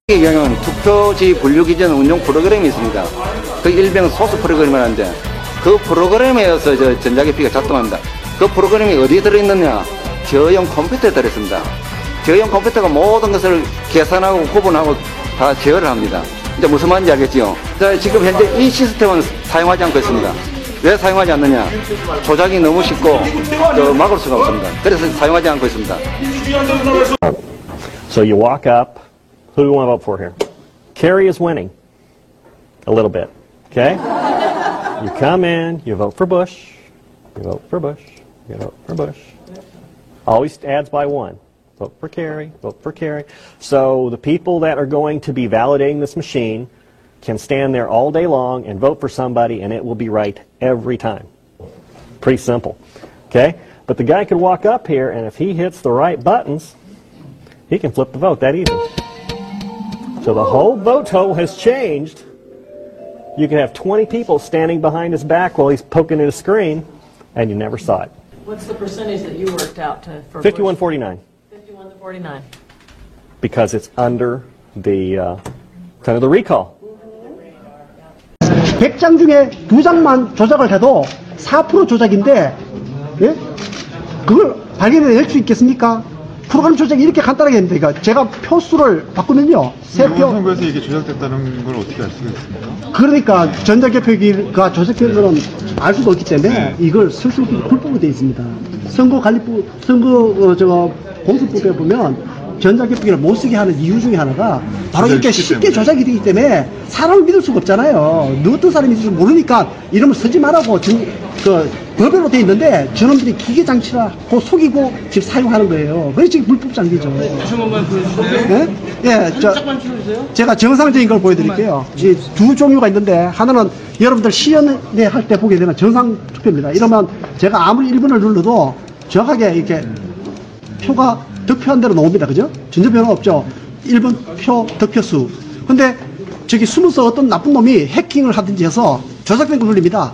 경우는 투표지 분류 기준 운영 프로그램이 있습니다. 그 일명 소스 프로그램이라는데 그 프로그램에서 전자개표기가 작동합니다. 그 프로그램이 어디에 들어있느냐? 저형 컴퓨터에 들어있습니다. 저형 컴퓨터가 모든 것을 계산하고 구분하고 다 제어를 합니다. 이제 무슨 말인지 알겠지요? 자, 지금 현재 이 시스템은 사용하지 않고 있습니다. 왜 사용하지 않느냐? 조작이 너무 쉽고 막을 수가 없습니다. 그래서 사용하지 않고 있습니다. So you walk up. Who do you want to vote for here? Kerry is winning. A little bit. Okay? You come in, you vote for Bush. You vote for Bush. You vote for Bush. Always adds by one. Vote for Kerry. Vote for Kerry. So the people that are going to be validating this machine can stand there all day long and vote for somebody, and it will be right every time. Pretty simple. Okay? But the guy could walk up here, and if he hits the right buttons, he can flip the vote that easy. So the whole voto has changed. You can have 20 people standing behind his back while he's poking at a screen, and you never saw it. What's the percentage that you worked out for 51-49. 51 to 49. Because it's under the kind of the recall. 100장 중에 2장만 조작을 해도 4% 조작인데, 예? 그걸 발견해낼 수 있겠습니까? 프로그램 조작이 이렇게 간단하게 했는데, 그러니까 제가 표수를 바꾸면요, 세 표. 선거에서 이게 조작됐다는 걸 어떻게 알 수가 있습니까? 그러니까 전자개표기가 조작된 거는 알 수가 없기 때문에 이걸 설정이 불법으로 되어 있습니다. 선거관리법, 공수법에 보면 전자개표기를 못 쓰게 하는 이유 중에 하나가 바로 이렇게 쉽게 조작이 되기 때문에 사람을 믿을 수가 없잖아요. 어떤 사람인지 좀 모르니까 이름을 쓰지 말라고 법으로 되어 있는데 저놈들이 기계장치라고 속이고 지금 사용하는 거예요. 그게 지금 불법 장비죠. 다시 한 번만 보여주실래요? 예? 예, 잠깐만 틀어주세요. 제가 정상적인 걸 보여드릴게요. 이 두 종류가 있는데 하나는 여러분들 시연회 할 때 보게 되면 정상 투표입니다. 이러면 제가 아무리 1번을 눌러도 정확하게 이렇게 표가 득표한 대로 나옵니다. 그죠? 전혀 변화 없죠. 1번 표 득표수. 근데 저기 숨어서 어떤 나쁜 놈이 해킹을 하든지 해서 조작된 걸 돌립니다.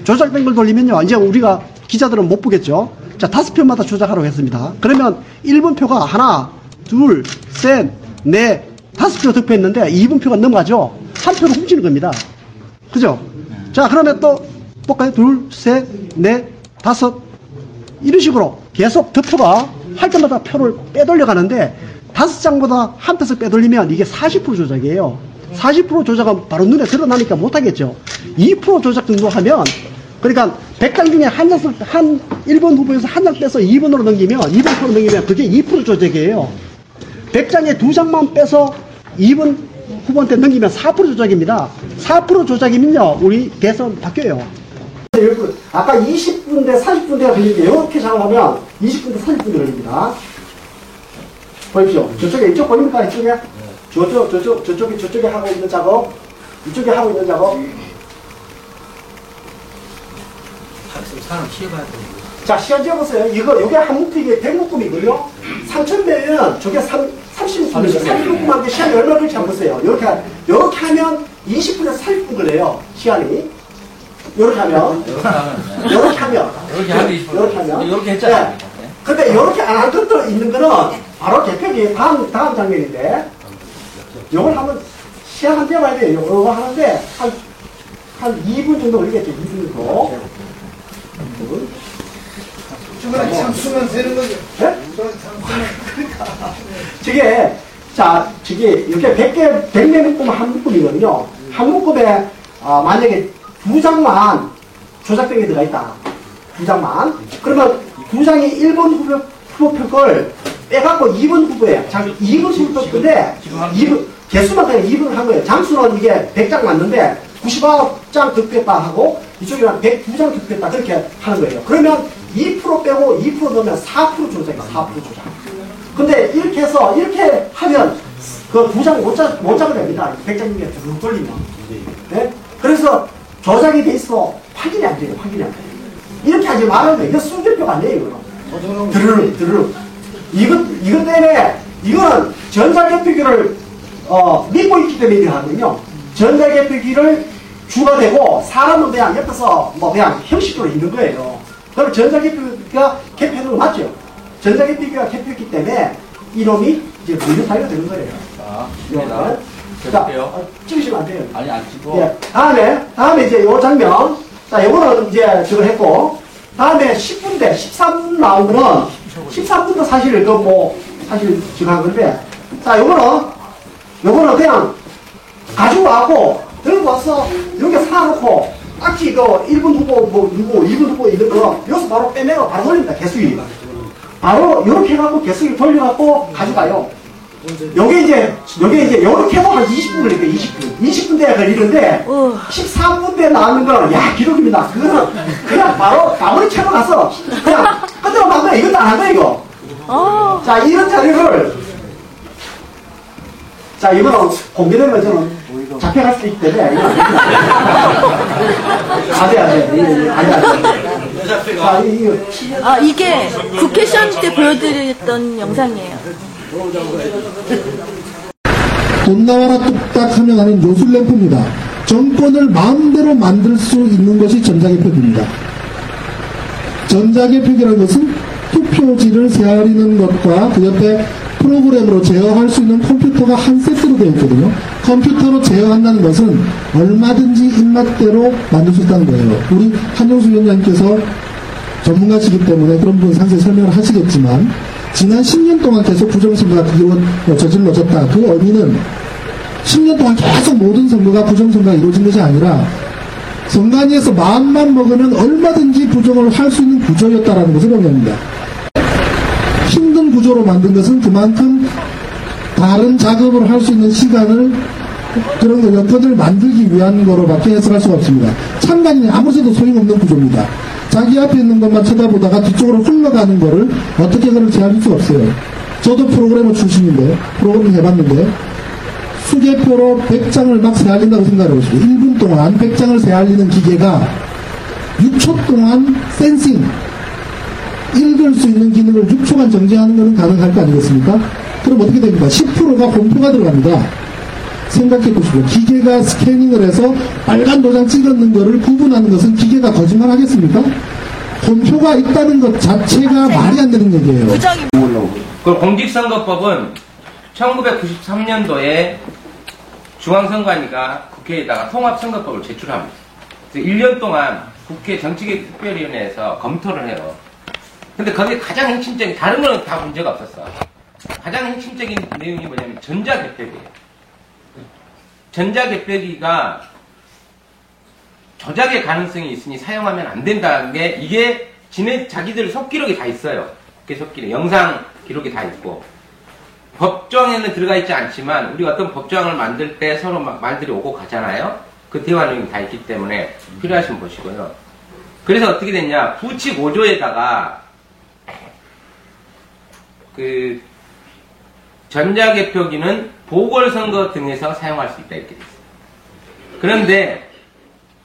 조작된 걸 돌리면요, 이제 우리가 기자들은 못 보겠죠. 자, 5표마다 조작하라고 했습니다. 그러면 1번 표가 하나, 둘, 셋, 넷, 5표 득표했는데 2번 표가 넘어가죠. 한 표를 훔치는 겁니다. 그죠? 자, 그러면 또 볼까요? 둘, 셋, 넷, 5. 이런 식으로 계속 득표가 할 때마다 표를 빼돌려 가는데 5장보다 한 표씩 빼돌리면 이게 40% 조작이에요. 40% 조작은 바로 눈에 드러나니까 못하겠죠. 2% 조작 정도 하면, 그러니까 100장 중에 한 1번 후보에서 한 장 빼서 2번으로 넘기면, 2번 표로 넘기면 그게 2% 조작이에요. 100장에 2장만 빼서 2번 후보한테 넘기면 4% 조작입니다. 4% 조작이면요, 우리 대선 바뀌어요. 아까 20분 대 30분 대가 걸리는데 이렇게 작업하면 20분 대 30분 대 걸립니다. 보십시오. 저쪽에, 이쪽 보입니까? 이쪽에? 저쪽에 하고 있는 작업, 이쪽에 하고 있는 작업. 사람 시험해야 돼. 자, 시험 지어보세요. 요게 한 묶음, 이게 100묶음이고요. 3,000배면 저게 30묶음이죠. 30묶음한테 시간이 얼마 걸릴지 한번 보세요. 요렇게 하면 20분에서 30분 걸려요. 시간이. 요렇게 하면. 요렇게 하면. 이렇게 했잖아요. 네. 근데 요렇게 안 한 것도 있는 거는 바로 개표기 다음 장면인데, 요걸 한번 시간 한번 떼봐야 돼요. 요거 하는데, 한 2분 정도 걸리겠죠. 2분 정도. 주문에 참수면 되는 거죠? 네? 저게, 자, 이렇게 100개 묶으면 한 묶음이거든요. 한 묶음에, 만약에 2장만 조작된 게 들어가 있다. 2장만. 그러면 2장이 1번 후보 걸 빼갖고 2번 후보에, 2번 후보 건데, 2번, 개수만 그냥 2번을 한 거예요. 장수는 이게 100장 맞는데, 99장 득표했다 하고, 이쪽이랑 102장 득표했다. 그렇게 하는 거예요. 그러면 2% 빼고 2% 넣으면 4% 조작이에요. 4% 조작. 근데 이렇게 해서, 이렇게 하면, 그 2장 못 잡아야 됩니다. 100장 중에 쭉 돌리면. 네? 그래서 조작이 돼 있어. 확인이 안 돼요. 확인이 안 돼요. 이렇게 하지 말아야 돼. 이거 수개표가 아니에요. 이거는. 드르륵. 이것 때문에, 이거는 전자개표기를, 믿고 있기 때문에 이렇게 하거든요. 전자개표기를 주가 되고, 사람은 그냥 옆에서 그냥 형식적으로 있는 거예요. 그럼 전자개표기가 개표는 맞죠? 전자개표기가 개표했기 때문에 이놈이 이제 물류 사유가 되는 거예요. 자, 찍으시면 안 돼요. 아니, 안 찍고. 예. 다음에 이제 요 장면. 자, 요거는 이제 저걸 했고. 다음에 10분대, 13 나온 거는 13분도 사실 사실 지금 한 건데. 자, 요거는 그냥 가지고 와고, 들고 와서 여기 사놓고, 딱히 1분 두고, 2분 두고 이런 거, 여기서 바로 빼내고 바로 돌립니다, 개수기. 바로 요렇게 해갖고 개수기 돌려갖고 가져가요. 요게 이제 요렇게 해도 한 20분 걸릴게요, 20분. 20분대에 걸리는데, 13분대에 나오는 거는, 야, 기록입니다. 그거는 그냥 바로 마무리 채로 가서, 그냥 끝내고 만 거야. 이것도 안 한 거야, 이거. 자, 이런 자료를, 자, 이거는 공개되면 저는 잡혀갈 수 있기 때문에, 이거 안 돼. 자, 이거. 아, 이게 국회 시험 때 보여드렸던 영상이에요. 돈 나와라 뚝딱 하면 하는 요술램프입니다. 정권을 마음대로 만들 수 있는 것이 전자개표기입니다. 전자개표기라는 것은 투표지를 세아리는 것과 그 옆에 프로그램으로 제어할 수 있는 컴퓨터가 한 세트로 되어 있거든요. 컴퓨터로 제어한다는 것은 얼마든지 입맛대로 만들 수 있다는 거예요. 우리 한용수 위원장님께서 전문가시기 때문에 그런 부분 상세히 설명을 하시겠지만, 지난 10년 동안 계속 부정선거가 저질러졌다. 그 의미는 10년 동안 계속 모든 선거가 부정선거가 이루어진 것이 아니라 선관위에서 마음만 먹으면 얼마든지 부정을 할 수 있는 구조였다라는 것을 의미합니다. 힘든 구조로 만든 것은 그만큼 다른 작업을 할 수 있는 시간을, 그런 여건을 만들기 위한 거로밖에 해석할 수가 없습니다. 찬간이 아무리 해도 소용없는 구조입니다. 자기 앞에 있는 것만 쳐다보다가 뒤쪽으로 흘러가는 거를 어떻게 그걸 제한할 수 없어요. 저도 프로그래머 출신인데, 프로그램을 해봤는데, 수개표로 100장을 막 세알린다고 생각해보시고, 1분 동안 100장을 세알리는 기계가 6초 동안 센싱, 읽을 수 있는 기능을 6초간 정지하는 것은 가능할 거 아니겠습니까? 그럼 어떻게 됩니까? 10%가 공표가 들어갑니다. 생각해 보시고, 기계가 스캐닝을 해서 빨간 도장 찍었는 거를 구분하는 것은 기계가 거짓말 하겠습니까? 공표가 있다는 것 자체가 말이 안 되는 얘기예요. 그 공직선거법은 1993년도에 중앙선관위가 국회에다가 통합선거법을 제출합니다. 그래서 1년 동안 국회 정치개혁특별위원회에서 검토를 해요. 근데 거기에 가장 핵심적인, 다른 거는 다 문제가 없었어. 가장 핵심적인 내용이 뭐냐면 전자개표기예요. 전자개표기가 조작의 가능성이 있으니 사용하면 안 된다는 게, 이게 자기들 속기록이 다 있어요. 국회 속기록, 영상 기록이 다 있고. 법정에는 들어가 있지 않지만, 우리가 어떤 법정을 만들 때 서로 막 말들이 오고 가잖아요? 그 대화 내용이 다 있기 때문에 필요하시면 보시고요. 그래서 어떻게 됐냐, 부칙 5조에다가 그 전자개표기는 보궐선거 등에서 사용할 수 있다 이렇게 됐어요. 그런데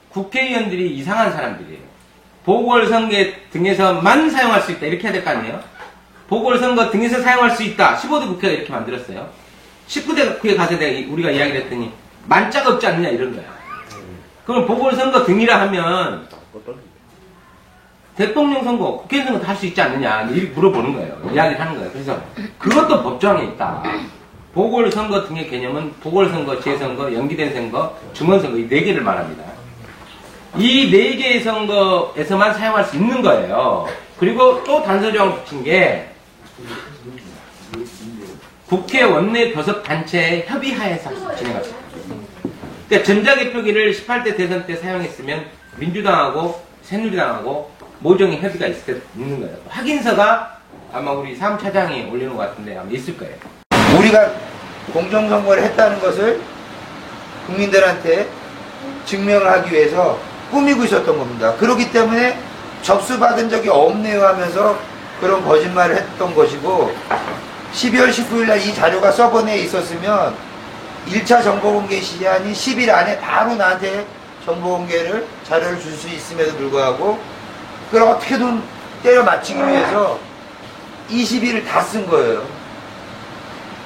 국회의원들이 이상한 사람들이에요. 보궐선거 등에서만 사용할 수 있다 이렇게 해야 될 거 아니에요? 보궐선거 등에서 사용할 수 있다. 15대 국회가 이렇게 만들었어요. 19대 국회에 가서 우리가 이야기를 했더니 만자가 없지 않느냐 이런 거야. 그럼 보궐선거 등이라 하면 대통령 선거, 국회의원 선거 다 할 수 있지 않느냐 이렇게 물어보는 거예요. 이야기를 하는 거예요. 그래서 그것도 법정에 있다. 보궐선거 등의 개념은 보궐선거, 재선거, 연기된 선거, 중원선거 이 4개를 말합니다. 이 4개의 선거에서만 사용할 수 있는 거예요. 그리고 또 단서조항 붙인 게 국회 원내 교섭 단체의 협의하에서 진행할 수 있습니다. 그러니까 전자개표기를 18대 대선 때 사용했으면 민주당하고 새누리당하고 모종의 협의가 있는 거예요. 확인서가 아마 우리 사무차장이 올려놓은 것 같은데 아마 있을 거예요. 우리가 공정선거를 했다는 것을 국민들한테 증명을 하기 위해서 꾸미고 있었던 겁니다. 그렇기 때문에 접수받은 적이 없네요 하면서 그런 거짓말을 했던 것이고, 12월 19일 날 이 자료가 서버 내에 있었으면 1차 정보공개 시한이 10일 안에 바로 나한테 정보공개를 자료를 줄 수 있음에도 불구하고 그걸 어떻게든 때려 맞추기 위해서 20일을 다 쓴 거예요.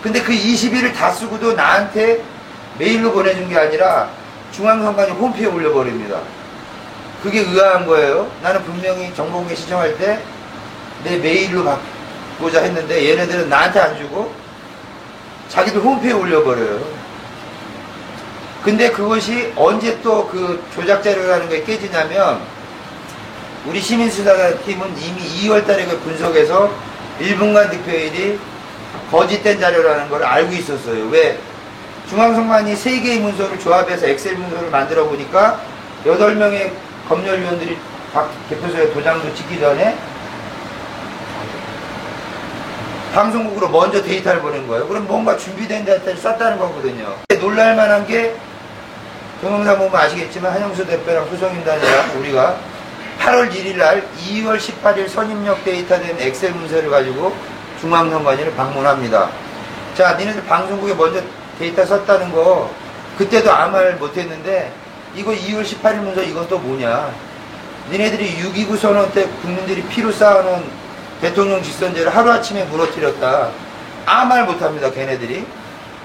근데 그 20일을 다 쓰고도 나한테 메일로 보내준 게 아니라 중앙선관위 홈페이지에 올려버립니다. 그게 의아한 거예요. 나는 분명히 정보공개 신청할 때 내 메일로 받고자 했는데 얘네들은 나한테 안 주고 자기들 홈페이지에 올려버려요. 근데 그것이 언제 또 그 조작 자료라는 게 깨지냐면 우리 시민수사팀은 이미 2월 달에 그 분석해서 1분간 득표율이 거짓된 자료라는 걸 알고 있었어요. 왜? 중앙선관위 3개의 문서를 조합해서 엑셀 문서를 만들어 보니까 8명의 검열위원들이 각 개표소에 도장도 찍기 전에 방송국으로 먼저 데이터를 보낸 거예요. 그럼 뭔가 준비된 데이터를 썼다는 거거든요. 놀랄만한 게 동영상 보면 아시겠지만 한영수 대표랑 소정인단이랑 우리가 8월 1일 날 2월 18일 선입력 데이터된 엑셀 문서를 가지고 중앙선관위를 방문합니다. 자, 니네들 방송국에 먼저 데이터 썼다는 거 그때도 아무 말 못했는데 이거 2월 18일 문서 이건 또 뭐냐. 니네들이 6.29 선언 때 국민들이 피로 쌓아놓은 대통령 직선제를 하루아침에 무너뜨렸다. 아무 말 못합니다, 걔네들이.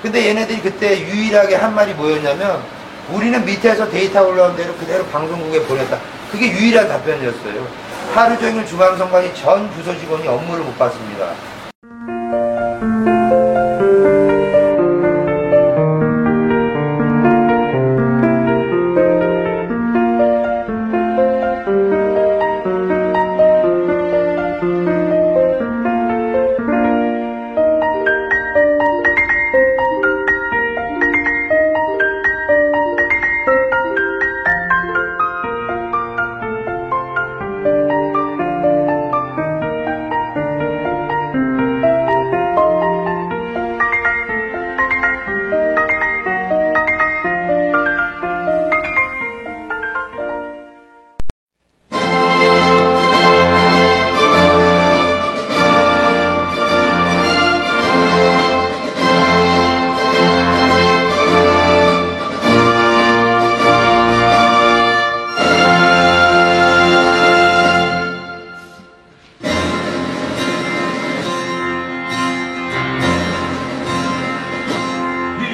근데 얘네들이 그때 유일하게 한 말이 뭐였냐면 우리는 밑에서 데이터 올라온 대로 그대로 방송국에 보냈다. 그게 유일한 답변이었어요. 하루 종일 중앙선관위 전 부서 직원이 업무를 못 봤습니다.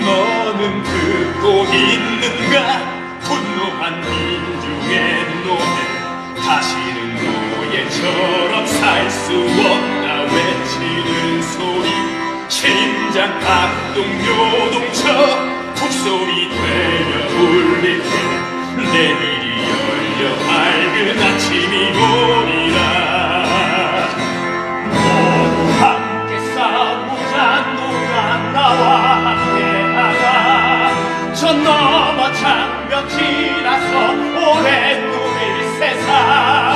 너는 듣고 있는가 분노한 민중의 노래 다시는 노예처럼 살 수 없다 외치는 소리 심장 박동 요동쳐 북소리 되려 울릴 때 내일이 열려 밝은 아침이 오리라 모두 함께 싸우자 누가 나와 함께 저 넘어 장벽 지나서 오래 누릴 세상